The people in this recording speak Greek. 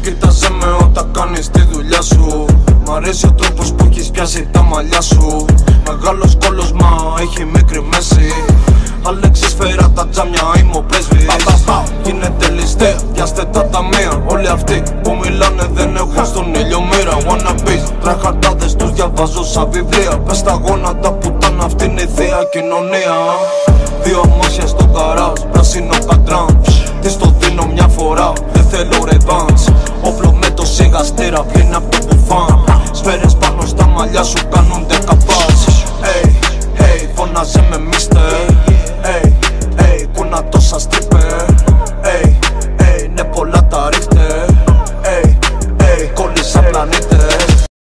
Κοίταζε με όταν κάνεις τη δουλειά σου. Μ' αρέσει ο τρόπος που έχεις πιάσει τα μαλλιά σου. Μεγάλος κόλος μα έχει μικρή μέση. Αλέξης φέρα τα τζάμια, είμαι ο πρέσβης. Γίνεται ληστεία, πιάστε τα ταμεία. Όλοι αυτοί που μιλάνε δεν έχουν στον ήλιο μοίρα. Wannabes, τραχαρτάδες τους διαβάζω σαν βιβλία. Πες τα γόνατα πουτάνα, αυτή είναι η θεία κοινωνία. Δύο αμάσια στο καράζ, πράσινο κατράν. Της το δίνω μια φορά, δεν θέλω ρεβάνς. Όπλο με το σιγαστήρα, βγαίνει από το μπουφάν.